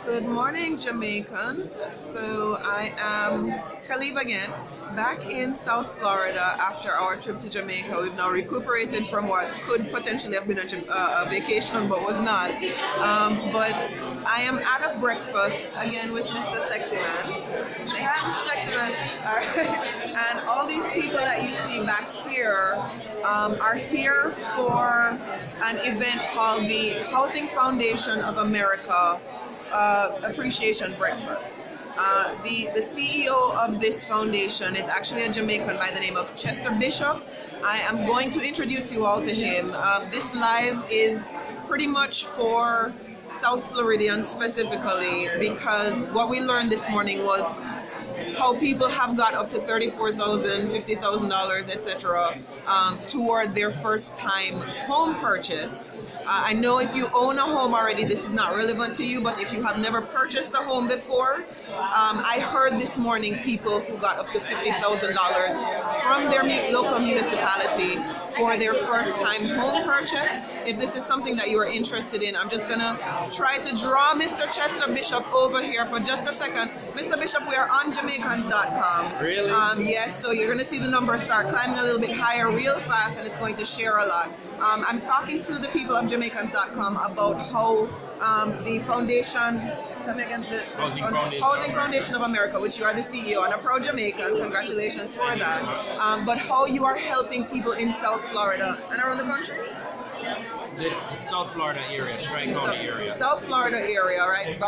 Good morning, Jamaicans. So I am Calibe again, back in South Florida after our trip to Jamaica. We've now recuperated from what could potentially have been a vacation, but was not. But I am at a breakfast again with Mr. Sexy Man. Say hi, Mr. Sexy Man. All right. And all these people that you see back here are here for an event called the Housing Foundation of America Appreciation Breakfast. The CEO of this foundation is actually a Jamaican by the name of Chester Bishop. I am going to introduce you all to him. This live is pretty much for South Floridians specifically, because what we learned this morning was how people have got up to $34,000, $50,000, etc. Toward their first time home purchase. I know if you own a home already, this is not relevant to you, but if you have never purchased a home before, I heard this morning people who got up to $50,000 from their local municipality for their first time home purchase. If this is something that you are interested in, I'm just gonna try to draw Mr. Chester Bishop over here for just a second. Mr. Bishop, we are on Jamaicans.com. Really? Yes, so you're gonna see the numbers start climbing a little bit higher real fast, and it's going to share a lot. I'm talking to the people of Jamaicans.com about how the foundation, Housing Foundation of America, which you are the CEO and a proud Jamaican, congratulations for that, but how you are helping people in South Florida and around the country? The South Florida area, Tri-County area. South Florida area, right?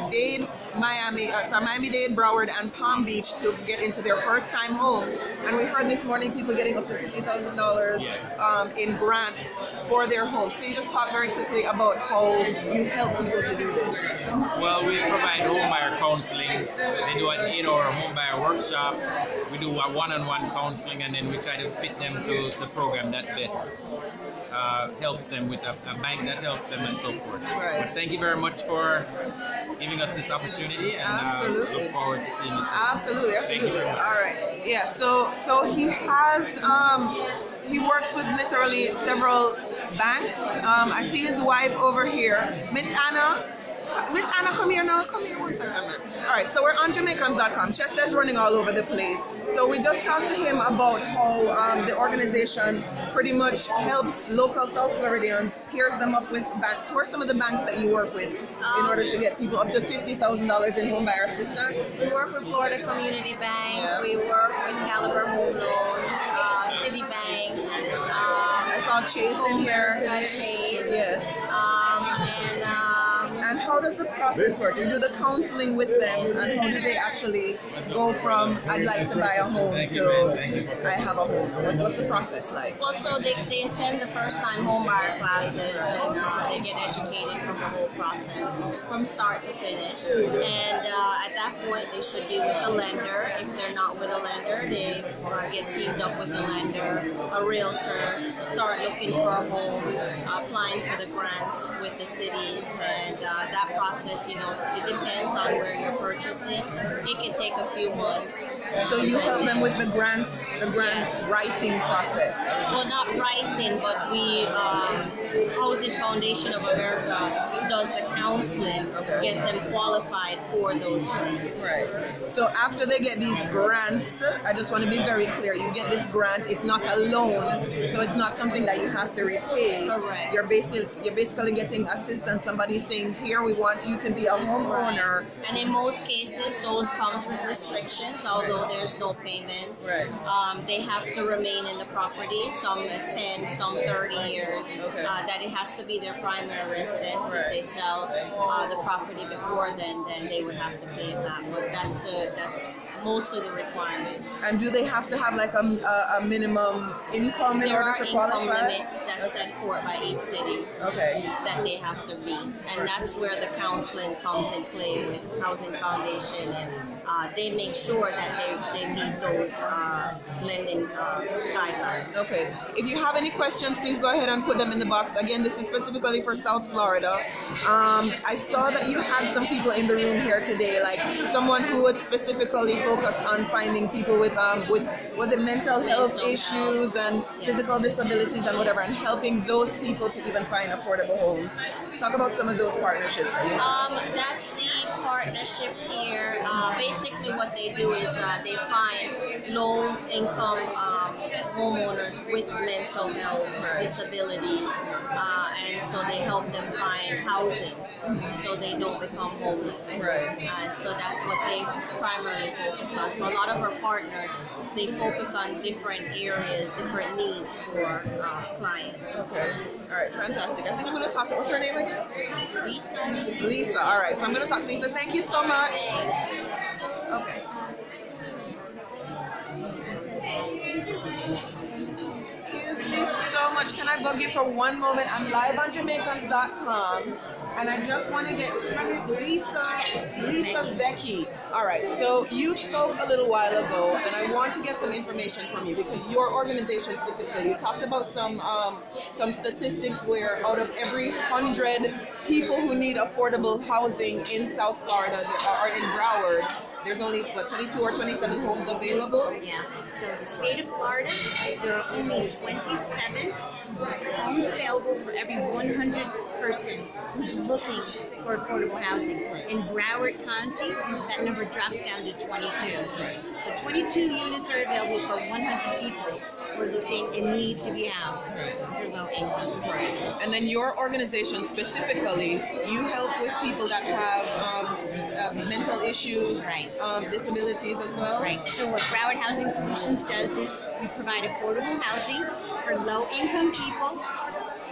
Dade, Miami-Dade, Broward, and Palm Beach to get into their first-time homes. And we heard this morning people getting up to $50,000 in grants for their homes. Can you just talk very quickly about how you help people to do this? Well, we provide homebuyer counseling. They do an 8-hour homebuyer workshop. We do a one-on-one counseling, and then we try to fit them to the program that best helps them, with a bank that helps them, and so forth. Right. But thank you very much for giving us this opportunity, and look forward to seeing you soon. Absolutely. Thank you very much. All right. Yeah. So he has he works with literally several banks. I see his wife over here, Miss Anna. Miss Anna, come here now. Come here one second, man. All right, so we're on Jamaicans.com. Chester's running all over the place. So we just talked to him about how the organization pretty much helps local South Floridians, pairs them up with banks. Who are some of the banks that you work with in order to get people up to $50,000 in home buyer assistance? We work with Florida Community Bank. Yeah. We work with Calibre Home Loans, Citibank. I saw Chase in here today. Chase. Yes. And how does the process work? You do the counseling with them, and how do they actually go from I'd like to buy a home to I have a home? What's the process like? Well, so they attend the first-time home buyer classes, and they get educated from the whole process, from start to finish. And at that point, they should be with a lender. If they're not with a lender, they get teamed up with a lender, a realtor, start looking for a home, applying for the grants with the cities, and that process, you know, it depends on where you're purchasing. It can take a few months. So you help them with the grant writing process? Well, not writing, but we, Housing Foundation of America does the counseling, get them qualified for those grants. Right. So after they get these grants, I just want to be very clear, you get this grant, it's not a loan, so it's not something that you have to repay. Correct. You're basically getting assistance. Somebody's saying, here, we want you to be a homeowner. And in most cases, those comes with restrictions, although there's no payment. Right. They have to remain in the property, some 10, some 30 years. That it has to be their primary residence. Right. If they sell the property before then they would have to pay that. But that's most of the requirement. And do they have to have like a minimum income in order to qualify? There are income limits that's set forth by each city that they have to meet. And that's where the counseling comes in play with Housing Foundation, and they make sure that they meet those lending guidelines. Okay. If you have any questions, please go ahead and put them in the box. Again, this is specifically for South Florida. I saw that you had some people in the room here today, like someone who was specifically focused on finding people with was it mental health issues and physical disabilities and whatever, and helping those people to even find affordable homes. Talk about some of those partnerships that you have. That's the partnership here. Basically what they do is they find low-income homeowners with mental health disabilities, and so they help them find housing so they don't become homeless. Right. And so that's what they primarily focus on. So a lot of our partners, they focus on different areas, different needs for clients. Okay. All right, fantastic. I think I'm going to talk to, what's her name again? Lisa. Lisa. All right, so I'm going to talk to Lisa. Thank you so much. Okay. Excuse me so much. Can I bug you for one moment? I'm live on Jamaicans.com. And I just want to get Lisa Becky. All right, so you spoke a little while ago, and I want to get some information from you because your organization specifically, you talked about some statistics where out of every 100 people who need affordable housing in South Florida or in Broward, there's only, 22 or 27 homes available? Yeah, so the state of Florida, there are only 27 homes available for every 100 person who's looking for affordable housing. In Broward County, that number drops down to 22. So 22 units are available for 100 people who are looking in need to be housed. Those are low income. Right. And then your organization specifically, you help with people that have mental issues, disabilities as well? Right. So what Broward Housing Solutions does is we provide affordable housing for low income people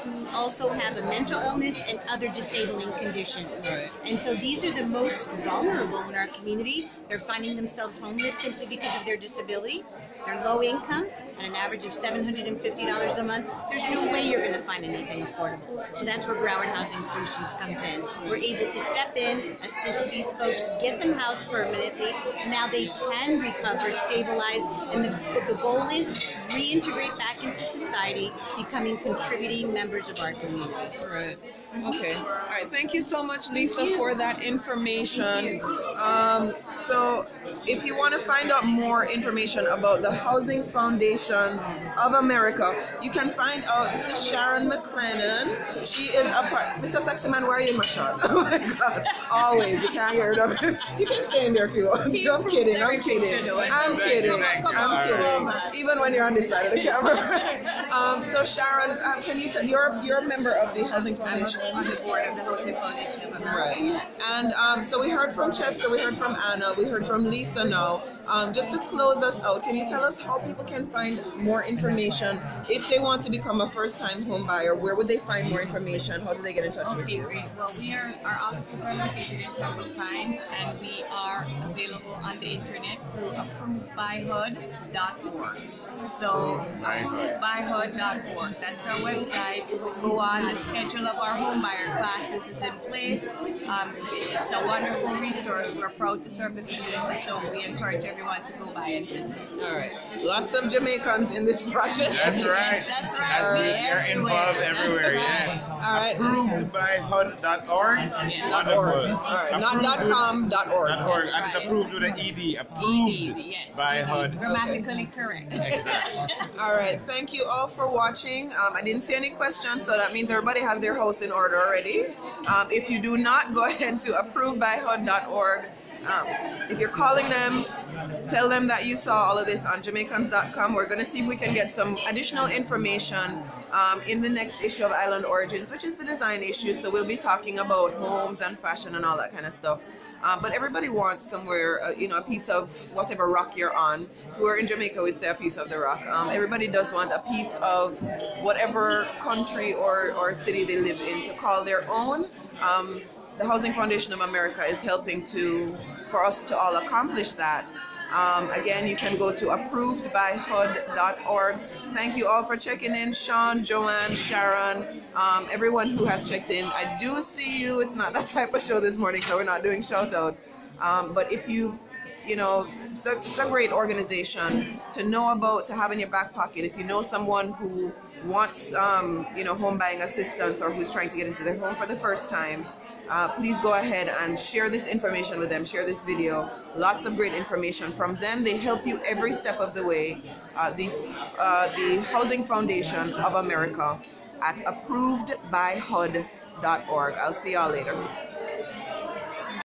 who also have a mental illness and other disabling conditions. Right. And so these are the most vulnerable in our community. They're finding themselves homeless simply because of their disability. They're low income, at an average of $750 a month. There's no way you're going to find anything affordable. So that's where Broward Housing Solutions comes in. We're able to step in, assist these folks, get them housed permanently, so now they can recover, stabilize, and the goal is reintegrate back into society, becoming contributing members of our community. Right. Okay. All right. Thank you so much, Lisa, for that information. So if you want to find out more information about the Housing Foundation of America, you can find out. This is Sharon McLennan. She is a part. Mr. Sexy Man, where are you in my shot? Oh my God. Always. You can't get rid of him. You can stay in there if you want. I'm kidding. I'm kidding. I'm kidding. I'm kidding. Even when you're on this side of the camera. So Sharon, can you tell, you're a member of the Housing Foundation? On the board of the Housing Foundation of America. Right. And so we heard from Chester, we heard from Anna, we heard from Lisa now. Just to close us out, can you tell us how people can find more information if they want to become a first-time home buyer? Where would they find more information? How do they get in touch with you? Okay, great. Well, our offices are located in Pembroke Pines, and we are available on the internet through approvedbyhud.org. So approvedbyhud.org. That's our website. Go on. The schedule of our home buyer classes is in place. It's a wonderful resource. We're proud to serve the community, so we encourage everyone to go by and visit. All right. Lots of Jamaicans in this project. That's right. That's right. We're involved everywhere, yes. All right. Approvedbyhud.org. .org. All right. Not .com, .org. .org. And it's approved with an ED. Approved yes. by HUD. Grammatically correct. All right. Thank you all for watching. I didn't see any questions, so that means everybody has their house in order already. If you do not, go ahead to approvedbyhud.org. If you're calling them, tell them that you saw all of this on Jamaicans.com. We're going to see if we can get some additional information in the next issue of Island Origins, which is the design issue. So we'll be talking about homes and fashion and all that kind of stuff. But everybody wants somewhere, a piece of whatever rock you're on. We're in Jamaica, we'd say a piece of the rock. Everybody does want a piece of whatever country or city they live in to call their own. The Housing Foundation of America is helping for us to all accomplish that. Again, you can go to approvedbyhud.org. Thank you all for checking in. Sean, Joanne, Sharon, everyone who has checked in. I do see you. It's not that type of show this morning, so we're not doing shout outs. But if it's a great organization to know about, to have in your back pocket. If you know someone who wants, home buying assistance or who's trying to get into their home for the first time, please go ahead and share this information with them, share this video. Lots of great information from them. They help you every step of the way. The Housing Foundation of America at approvedbyhud.org. I'll see y'all later.